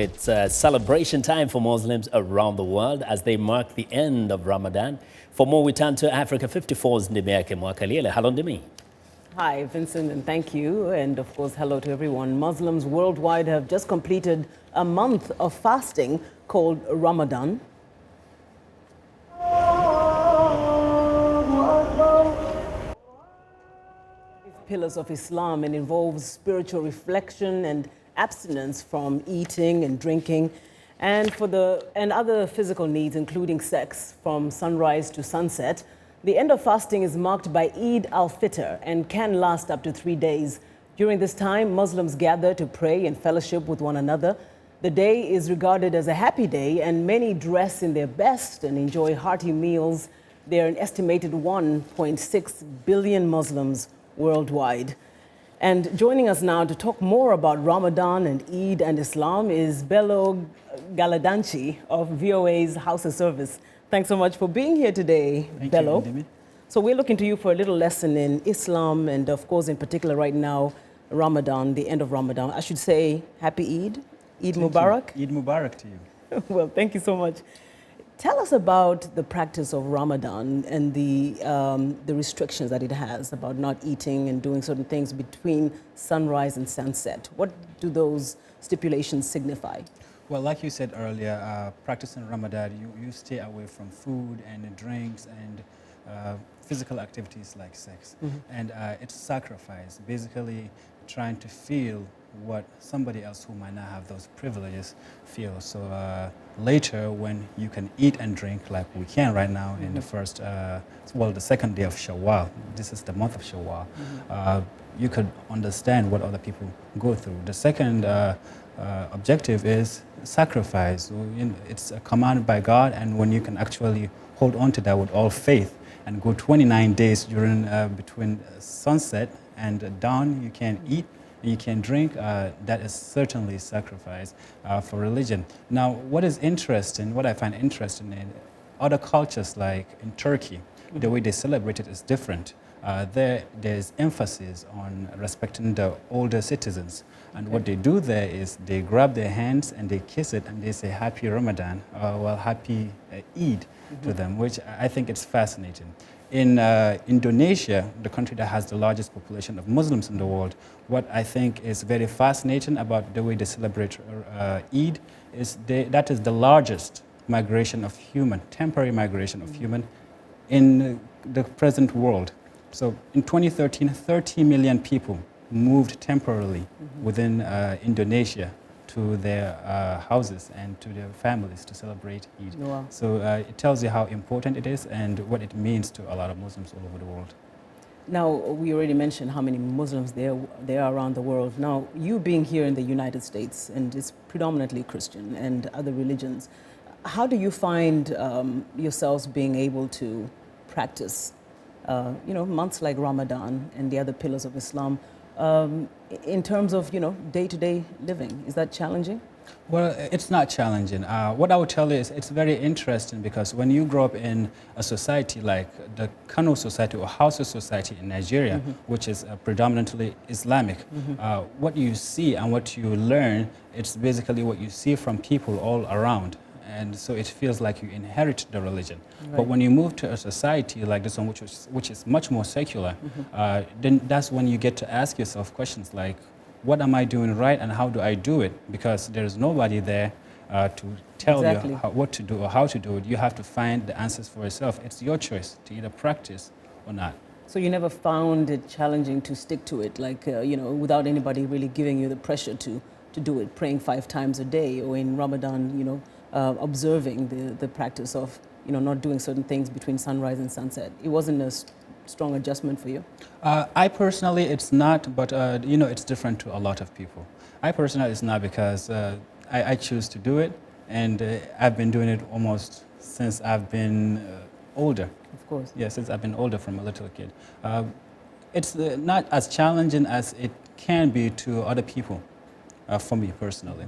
It's a celebration time for Muslims around the world as they mark the end of Ramadan. For more, we turn to Africa 54's Ndimyake Mwakalyelye. Hello, Ndimi. Hi, Vincent, and thank you. And of course, hello to everyone. Muslims worldwide have just completed a month of fasting called Ramadan. Pillars of Islam and involves spiritual reflection and abstinence from eating and drinking and other physical needs, including sex, from sunrise to sunset. The end of fasting is marked by Eid al-Fitr and can last up to 3 days. During this time, Muslims gather to pray and fellowship with one another. The day is regarded as a happy day, and many dress in their best and enjoy hearty meals. There are an estimated 1.6 billion Muslims worldwide. And joining us now to talk more about Ramadan and Eid and Islam is Bello Galadanchi of VOA's Hausa service. Thanks so much for being here today, Bello. Thank you, Ndimi. So we're looking to you for a little lesson in Islam and, of course, in particular right now, Ramadan, the end of Ramadan. I should say Happy Eid. Eid Mubarak. Eid Mubarak to you. Well, thank you so much. Tell us about the practice of Ramadan and the restrictions that it has about not eating and doing certain things between sunrise and sunset. What do those stipulations signify? Well, like you said earlier, practicing Ramadan, you stay away from food and drinks and physical activities like sex. And it's sacrifice, basically trying to feel what somebody else who might not have those privileges feel. So later, when you can eat and drink like we can right now in the the second day of Shawwal, this is the month of Shawwal, you could understand what other people go through. The second objective is sacrifice. So, it's a command by God, and when you can actually hold on to that with all faith and go 29 days during between sunset and dawn, you can eat, you can drink, that is certainly sacrifice for religion. Now, what is interesting, what I find interesting in other cultures like in Turkey, the way they celebrate it is different. There's emphasis on respecting the older citizens. And what they do there is they grab their hands and they kiss it and they say happy Ramadan, happy Eid to them, which I think it's fascinating. In Indonesia, the country that has the largest population of Muslims in the world, what I think is very fascinating about the way they celebrate Eid is that is the largest migration of temporary migration of human in the present world. So in 2013, 30 million people moved temporarily within Indonesia to their houses and to their families to celebrate Eid. Wow. So it tells you how important it is and what it means to a lot of Muslims all over the world. Now, we already mentioned how many Muslims there are around the world. Now, you being here in the United States, and it's predominantly Christian and other religions, how do you find yourselves being able to practice months like Ramadan and the other pillars of Islam in terms of, day-to-day living? Is that challenging? Well, it's not challenging. What I would tell you is it's very interesting because when you grow up in a society like the Kano society or Hausa society in Nigeria, which is predominantly Islamic, what you see and what you learn, it's basically what you see from people all around. And so it feels like you inherit the religion. Right. But when you move to a society like this one, which is much more secular, then that's when you get to ask yourself questions like, what am I doing right and how do I do it? Because there's nobody there to tell you what to do or how to do it. You have to find the answers for yourself. It's your choice to either practice or not. So you never found it challenging to stick to it, like, without anybody really giving you the pressure to do it, praying 5 times a day, or in Ramadan, observing the practice of, not doing certain things between sunrise and sunset. It wasn't a strong adjustment for you? I personally, it's not, but it's different to a lot of people. I personally, it's not because I choose to do it, and I've been doing it almost since I've been older. Of course. Yeah, since I've been older from a little kid. It's not as challenging as it can be to other people. For me personally.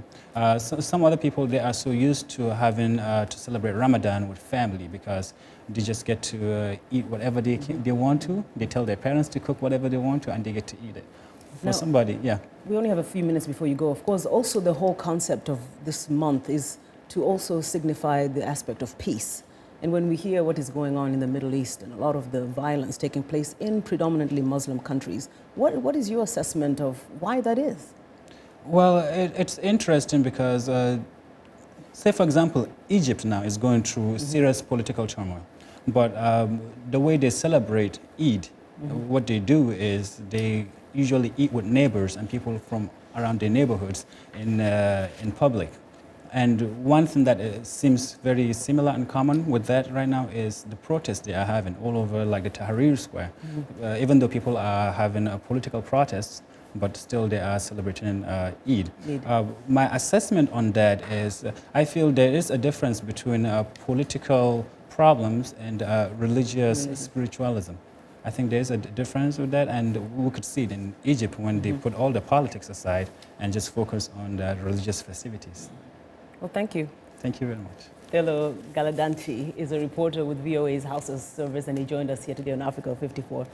So some other people, they are so used to having to celebrate Ramadan with family because they just get to eat whatever they want to. They tell their parents to cook whatever they want to, and they get to eat it. for somebody, yeah. We only have a few minutes before you go. Of course, also the whole concept of this month is to also signify the aspect of peace. And when we hear what is going on in the Middle East and a lot of the violence taking place in predominantly Muslim countries, what is your assessment of why that is? Well, it's interesting because, say for example, Egypt now is going through serious political turmoil. But the way they celebrate Eid, what they do is they usually eat with neighbors and people from around their neighborhoods in public. And one thing that seems very similar and common with that right now is the protests they are having all over, like the Tahrir Square. Even though people are having political protests, but still they are celebrating Eid. My assessment on that is I feel there is a difference between political problems and religious spiritualism. I think there's a difference with that, and we could see it in Egypt when they put all the politics aside and just focus on the religious festivities. Well, thank you. Thank you very much. Bello Galadanchi is a reporter with VOA's Hausa service, and he joined us here today on Africa 54.